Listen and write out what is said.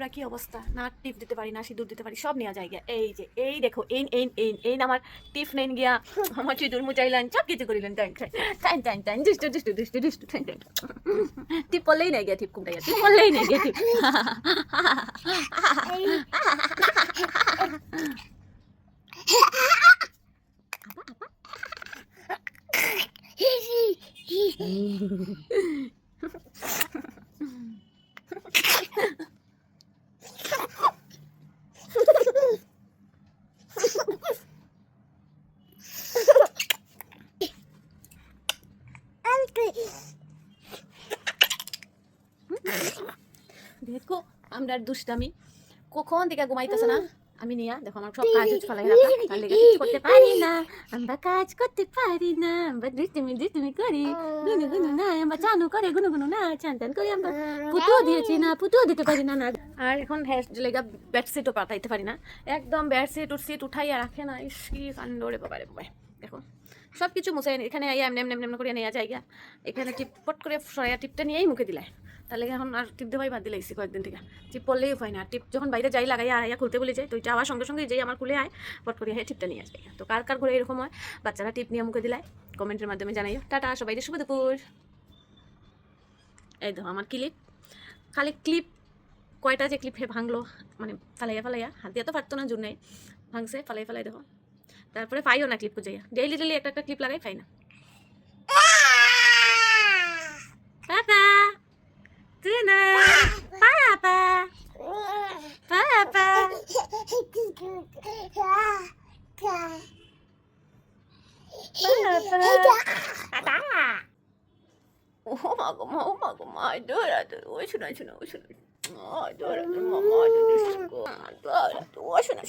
বন্ধুরা কি অবস্থা, না টিপ দিতে পারি না সিঁদুর দিতে পারি, সব নেওয়া যায় গিয়া। এই যে এই দেখো এই এই এই এই আমার টিপ নেন গিয়া, আমার সিঁদুর মুচাইলেন, সব কিছু করিলেন। টাইম টাইম টাইম টাইম দুষ্টু দুষ্টু দুষ্টু দুষ্টু টাইম টাইম টিপ পড়লেই নাই গিয়া, টিপ কুমড়াইয়া টিপ পড়লেই নাই গিয়া টিপ। দেখো আমরা দুষ্টামি কখন থেকে ঘুমাইতেছে না, আমি নিয়া দেখো আমার সব কাজ ফেলাই রাখা, তার লেগে কিছু করতে পারি না, আমরা কাজ করতে পারি না, আমরা দুষ্টুমি দুষ্টুমি করি, গুনু গুনু না আমরা চানু করে, গুনু গুনু না চান টান করি, আমরা পুতুও দিয়েছি না পুতুও দিতে পারি না। আর এখন হেয়ার লেগা বেডশিটও পাতাইতে পারি না, একদম বেডশিট উঠশিট উঠাইয়া রাখে না, ইস কি কাণ্ড রে বাবা রে বাবা। দেখো সব কিছু মুছে এখানে এমনি এমনি এমনি করে নেওয়া জায়গা, এখানে টিপ পট করে সয়া টিপটা নিয়েই মুখে দিলাই, তাহলে এখন আর টিপ দেওয়াই বাদ দিলাইছি কয়েকদিন থেকে, টিপ পড়লেই হয় না, টিপ যখন বাইরে যাই লাগাই আয়া খুলতে বলে যাই, তো ওইটা আবার সঙ্গে সঙ্গে যেই আমার খুলে আয় পট করে হ্যাঁ টিপটা নিয়ে আসবে। তো কার কার ঘরে এরকম হয় বাচ্চারা টিপ নিয়ে মুখে দিলাই, কমেন্টের মাধ্যমে জানাইও। টাটা সবাই, শুভ দুপুর। এই দেখো আমার ক্লিপ, খালি ক্লিপ কয়টা যে ক্লিপ ভাঙলো, মানে ফালাইয়া ফালাইয়া, হাত দিয়ে তো পারতো না, জোর নেই, ভাঙছে ফালাই ফালাই দেখো। তারপরে পাইও না ক্লিপ খুঁজাইয়া, ডেইলি ডেইলি একটা একটা ক্লিপ লাগাই পাই না। পাপা তুই না পাপা পাপা ও মা গো মা, ও মা গো মা, দৌড়া তো ওই শোনা শোনা, ওই শোনা, দৌড়া তো মামা, ও শোনা।